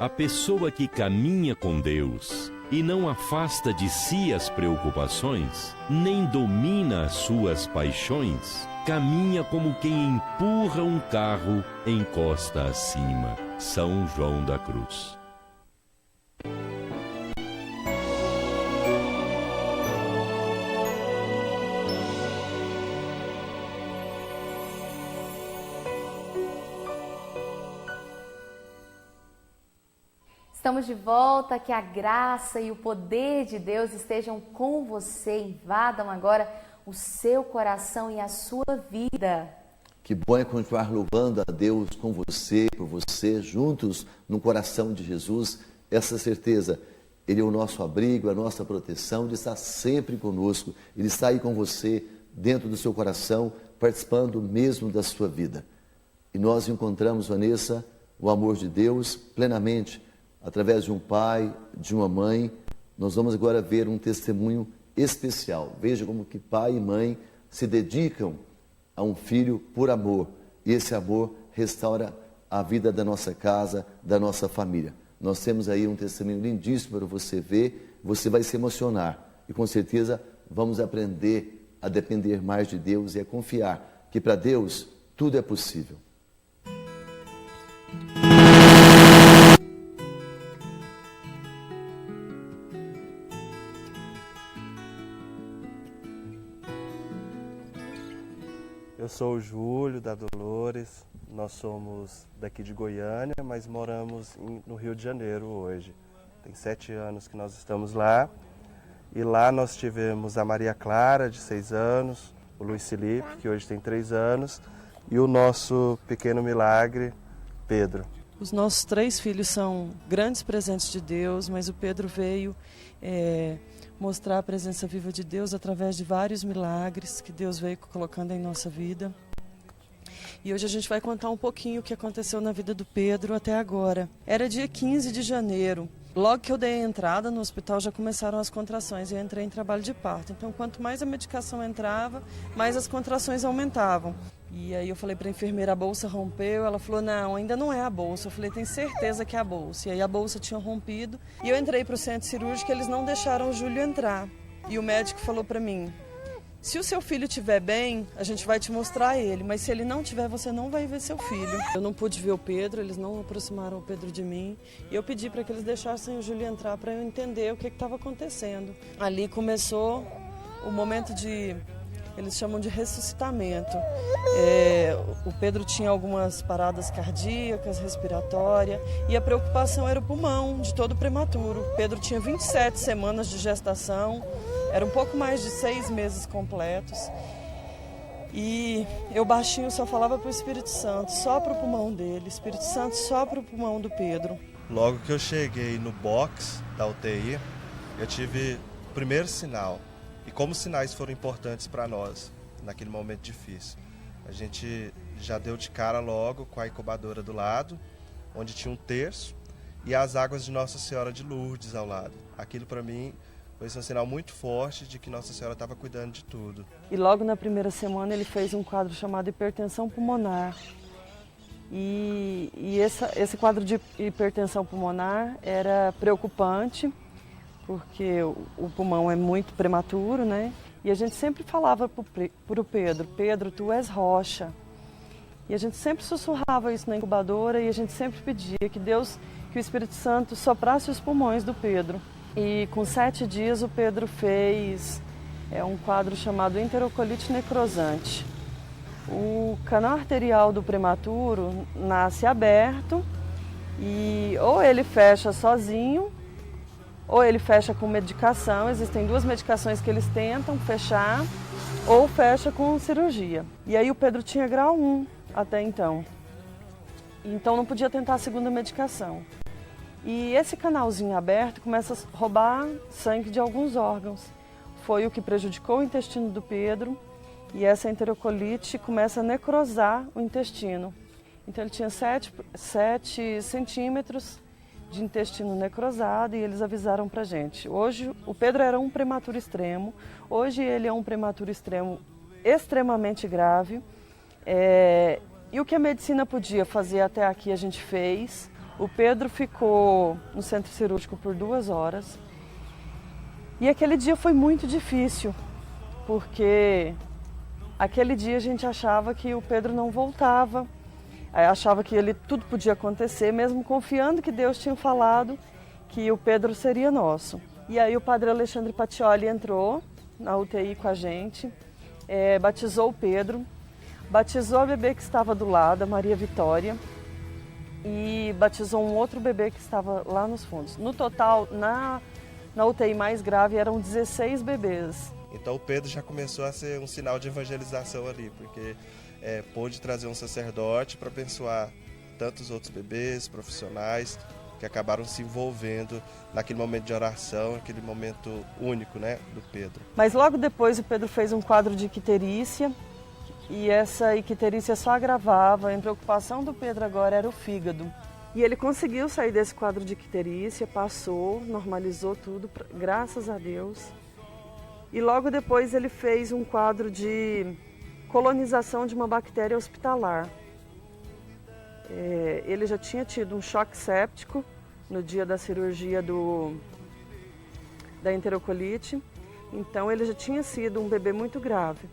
A pessoa que caminha com Deus e não afasta de si as preocupações, nem domina as suas paixões, caminha como quem empurra um carro em costa acima. São João da Cruz. Estamos de volta, que a graça e o poder de Deus estejam com você, invadam agora o seu coração e a sua vida. Que bom é continuar louvando a Deus com você, por você, juntos no coração de Jesus. Essa certeza, Ele é o nosso abrigo, a nossa proteção, Ele está sempre conosco, Ele está aí com você, dentro do seu coração, participando mesmo da sua vida. E nós encontramos, Vanessa, o amor de Deus plenamente, através de um pai, de uma mãe. Nós vamos agora ver um testemunho especial. Veja como que pai e mãe se dedicam a um filho por amor. E esse amor restaura a vida da nossa casa, da nossa família. Nós temos aí um testemunho lindíssimo para você ver. Você vai se emocionar. E com certeza vamos aprender a depender mais de Deus e a confiar que para Deus tudo é possível. Eu sou o Júlio, da Dolores, nós somos daqui de Goiânia, mas moramos no Rio de Janeiro hoje. Tem 7 anos que nós estamos lá, e lá nós tivemos a Maria Clara, de 6 anos, o Luiz Felipe, que hoje tem 3 anos, e o nosso pequeno milagre, Pedro. Os nossos 3 filhos são grandes presentes de Deus, mas o Pedro veio mostrar a presença viva de Deus através de vários milagres que Deus veio colocando em nossa vida. E hoje a gente vai contar um pouquinho o que aconteceu na vida do Pedro até agora. Era dia 15 de janeiro. Logo que eu dei a entrada no hospital já começaram as contrações e eu entrei em trabalho de parto. Então quanto mais a medicação entrava, mais as contrações aumentavam. E aí eu falei para a enfermeira, a bolsa rompeu. Ela falou, não, ainda não é a bolsa. Eu falei, tem certeza que é a bolsa. E aí a bolsa tinha rompido. E eu entrei para o centro cirúrgico, eles não deixaram o Júlio entrar. E o médico falou para mim, se o seu filho estiver bem, a gente vai te mostrar ele. Mas se ele não estiver, você não vai ver seu filho. Eu não pude ver o Pedro, eles não aproximaram o Pedro de mim. E eu pedi para que eles deixassem o Júlio entrar para eu entender o que estava acontecendo. Ali começou o momento de... Eles chamam de ressuscitamento. O Pedro tinha algumas paradas cardíacas, respiratórias, e a preocupação era o pulmão, de todo prematuro. O Pedro tinha 27 semanas de gestação, era um pouco mais de 6 meses completos. E eu baixinho só falava para o Espírito Santo, só para o pulmão dele, Espírito Santo, só para o pulmão do Pedro. Logo que eu cheguei no box da UTI, eu tive o primeiro sinal. E como os sinais foram importantes para nós naquele momento difícil. A gente já deu de cara logo com a incubadora do lado, onde tinha um terço, e as águas de Nossa Senhora de Lourdes ao lado. Aquilo para mim foi um sinal muito forte de que Nossa Senhora estava cuidando de tudo. E logo na primeira semana ele fez um quadro chamado hipertensão pulmonar. E esse quadro de hipertensão pulmonar era preocupante, porque o pulmão é muito prematuro, né? E a gente sempre falava para o Pedro, Pedro, tu és rocha. E a gente sempre sussurrava isso na incubadora e a gente sempre pedia que Deus, que o Espírito Santo soprasse os pulmões do Pedro. E com 7 dias o Pedro fez um quadro chamado enterocolite necrosante. O canal arterial do prematuro nasce aberto e ou ele fecha sozinho, ou ele fecha com medicação. Existem 2 medicações que eles tentam fechar, ou fecha com cirurgia. E aí o Pedro tinha grau 1 até então. Então não podia tentar a segunda medicação. E esse canalzinho aberto começa a roubar sangue de alguns órgãos. Foi o que prejudicou o intestino do Pedro, e essa enterocolite começa a necrosar o intestino. Então ele tinha 7 centímetros de intestino necrosado e eles avisaram pra gente. Hoje o Pedro era um prematuro extremo, hoje ele é um prematuro extremo extremamente grave. E o que a medicina podia fazer até aqui a gente fez. O Pedro ficou no centro cirúrgico por 2 horas. E aquele dia foi muito difícil, porque aquele dia a gente achava que o Pedro não voltava, achava que tudo podia acontecer, mesmo confiando que Deus tinha falado que o Pedro seria nosso. E aí o padre Alexandre Patioli entrou na UTI com a gente, batizou o Pedro, batizou a bebê que estava do lado, a Maria Vitória, e batizou um outro bebê que estava lá nos fundos. No total, na UTI mais grave, eram 16 bebês. Então o Pedro já começou a ser um sinal de evangelização ali, porque pôde trazer um sacerdote para abençoar tantos outros bebês, profissionais, que acabaram se envolvendo naquele momento de oração, aquele momento único, né, do Pedro. Mas logo depois o Pedro fez um quadro de icterícia, e essa icterícia só agravava. A preocupação do Pedro agora era o fígado. E ele conseguiu sair desse quadro de icterícia, passou, normalizou tudo, graças a Deus. E logo depois ele fez um quadro de colonização de uma bactéria hospitalar. Ele já tinha tido um choque séptico no dia da cirurgia da enterocolite, então ele já tinha sido um bebê muito grave.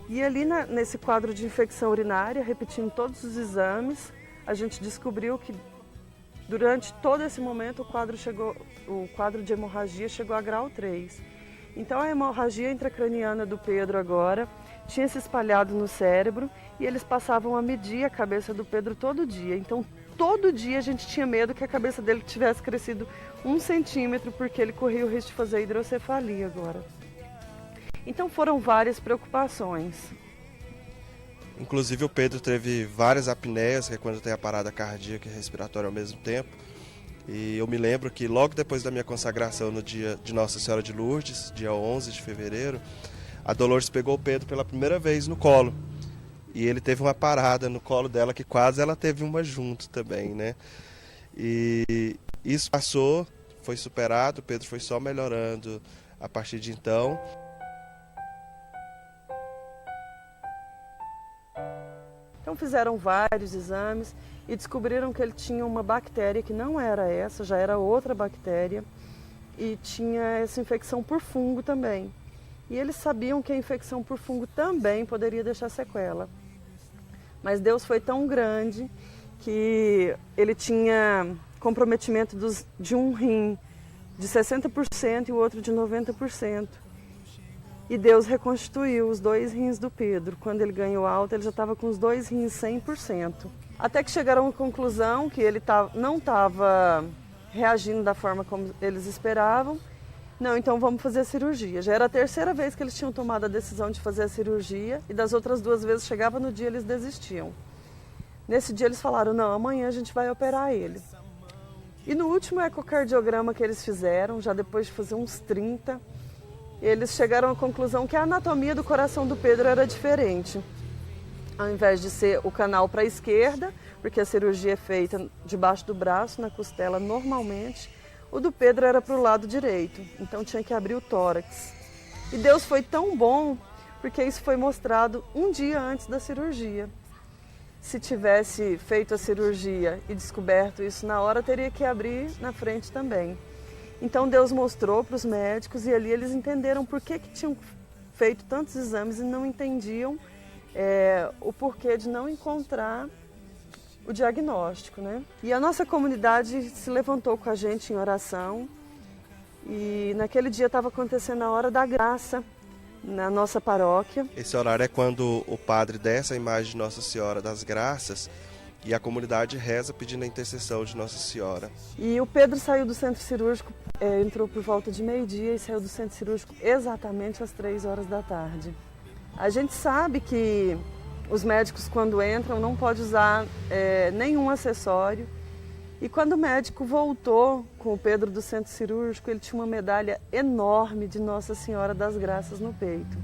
E ali nesse quadro de infecção urinária, repetindo todos os exames, a gente descobriu que durante todo esse momento o quadro de hemorragia chegou a grau 3. Então a hemorragia intracraniana do Pedro agora tinha se espalhado no cérebro e eles passavam a medir a cabeça do Pedro todo dia. Então todo dia a gente tinha medo que a cabeça dele tivesse crescido 1 centímetro, porque ele corria o risco de fazer hidrocefalia agora. Então foram várias preocupações. Inclusive o Pedro teve várias apneias, que é quando tem a parada cardíaca e respiratória ao mesmo tempo. E eu me lembro que logo depois da minha consagração no dia de Nossa Senhora de Lourdes, dia 11 de fevereiro, a Dolores pegou o Pedro pela primeira vez no colo. E ele teve uma parada no colo dela que quase ela teve uma junto também, né? E isso passou, foi superado, o Pedro foi só melhorando a partir de então. Então fizeram vários exames e descobriram que ele tinha uma bactéria que não era essa, já era outra bactéria, e tinha essa infecção por fungo também. E eles sabiam que a infecção por fungo também poderia deixar sequela. Mas Deus foi tão grande que ele tinha comprometimento de um rim de 60% e o outro de 90%. E Deus reconstituiu os 2 rins do Pedro. Quando ele ganhou alta, ele já estava com os 2 rins 100%. Até que chegaram à conclusão que ele não estava reagindo da forma como eles esperavam. Não, então vamos fazer a cirurgia. Já era a 3ª vez que eles tinham tomado a decisão de fazer a cirurgia, e das outras 2 vezes chegava no dia eles desistiam. Nesse dia eles falaram, não, amanhã a gente vai operar ele. E no último ecocardiograma que eles fizeram, já depois de fazer uns 30, eles chegaram à conclusão que a anatomia do coração do Pedro era diferente. Ao invés de ser o canal para a esquerda, porque a cirurgia é feita debaixo do braço, na costela normalmente, o do Pedro era para o lado direito, então tinha que abrir o tórax. E Deus foi tão bom, porque isso foi mostrado um dia antes da cirurgia. Se tivesse feito a cirurgia e descoberto isso na hora, teria que abrir na frente também. Então Deus mostrou para os médicos e ali eles entenderam por que tinham feito tantos exames e não entendiam o porquê de não encontrar o diagnóstico, né? E a nossa comunidade se levantou com a gente em oração, e naquele dia estava acontecendo a hora da graça na nossa paróquia. Esse horário é quando o padre desce a imagem de Nossa Senhora das Graças e a comunidade reza pedindo a intercessão de Nossa Senhora. E o Pedro saiu do centro cirúrgico, entrou por volta de 12:00 e saiu do centro cirúrgico exatamente às 15h. A gente sabe que os médicos, quando entram, não podem usar nenhum acessório. E quando o médico voltou com o Pedro do centro cirúrgico, ele tinha uma medalha enorme de Nossa Senhora das Graças no peito.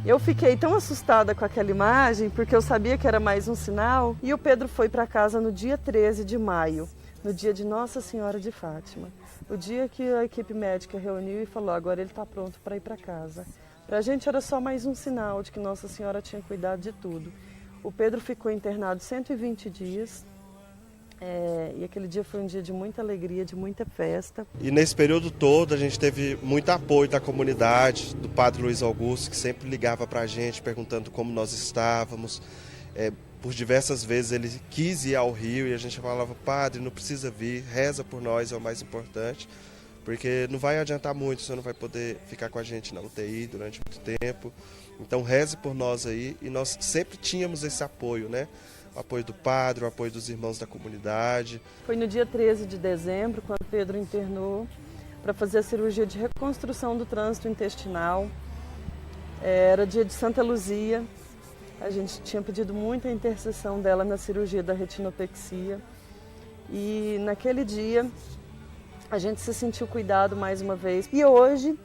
Eu fiquei tão assustada com aquela imagem, porque eu sabia que era mais um sinal. E o Pedro foi para casa no dia 13 de maio, no dia de Nossa Senhora de Fátima. O dia que a equipe médica reuniu e falou, agora ele está pronto para ir para casa. Para a gente era só mais um sinal de que Nossa Senhora tinha cuidado de tudo. O Pedro ficou internado 120 dias, E aquele dia foi um dia de muita alegria, de muita festa. E nesse período todo a gente teve muito apoio da comunidade, do Padre Luiz Augusto, que sempre ligava para a gente perguntando como nós estávamos. Por diversas vezes ele quis ir ao Rio e a gente falava: Padre, não precisa vir, reza por nós, é o mais importante, porque não vai adiantar muito, você não vai poder ficar com a gente na UTI durante muito tempo. Então reze por nós aí, e nós sempre tínhamos esse apoio, né? O apoio do padre, o apoio dos irmãos da comunidade. Foi no dia 13 de dezembro, quando Pedro internou para fazer a cirurgia de reconstrução do trânsito intestinal. Era dia de Santa Luzia. A gente tinha pedido muita intercessão dela na cirurgia da retinopexia. E naquele dia a gente se sentiu cuidado mais uma vez. E hoje,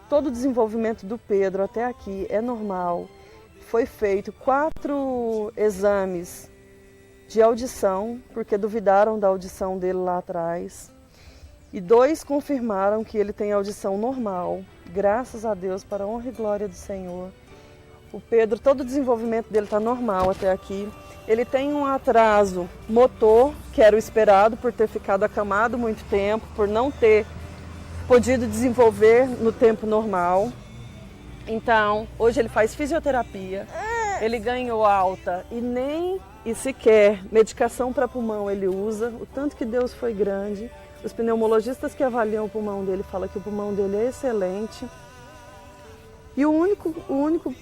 todo o desenvolvimento do Pedro até aqui é normal. Foi feito 4 exames de audição, porque duvidaram da audição dele lá atrás. E 2 confirmaram que ele tem audição normal. Graças a Deus, para a honra e glória do Senhor. O Pedro, todo o desenvolvimento dele está normal até aqui. Ele tem um atraso motor, que era o esperado por ter ficado acamado muito tempo, por não ter podido desenvolver no tempo normal. Então, hoje ele faz fisioterapia, ele ganhou alta e sequer medicação para pulmão ele usa. O tanto que Deus foi grande. Os pneumologistas que avaliam o pulmão dele falam que o pulmão dele é excelente. E o único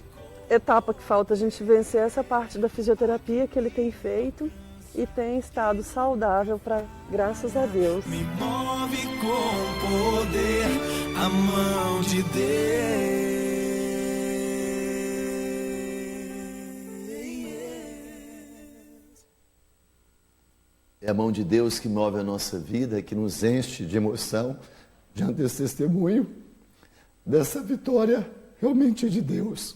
etapa que falta a gente vencer é essa parte da fisioterapia que ele tem feito e tem estado saudável, graças a Deus. Me move com poder a mão de Deus. É a mão de Deus que move a nossa vida, que nos enche de emoção diante desse testemunho, dessa vitória realmente de Deus.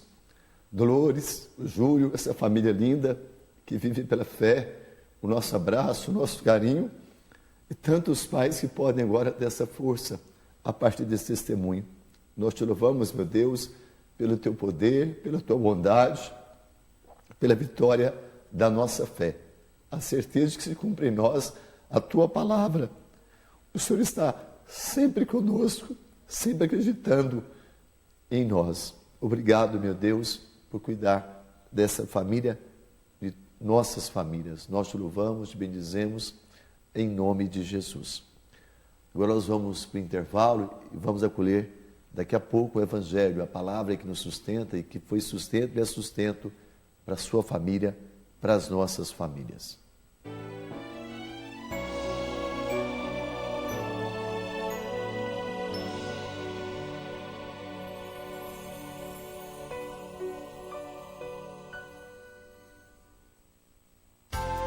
Dolores, o Júlio, essa família linda que vive pela fé, o nosso abraço, o nosso carinho, e tantos pais que podem agora ter essa força a partir desse testemunho. Nós te louvamos, meu Deus, pelo teu poder, pela tua bondade, pela vitória da nossa fé. A certeza de que se cumpre em nós a tua palavra. O Senhor está sempre conosco, sempre acreditando em nós. Obrigado, meu Deus, por cuidar dessa família, de nossas famílias. Nós te louvamos, te bendizemos, em nome de Jesus. Agora nós vamos para o intervalo e vamos acolher daqui a pouco o Evangelho, a palavra que nos sustenta e que foi sustento e é sustento para a sua família, para as nossas famílias.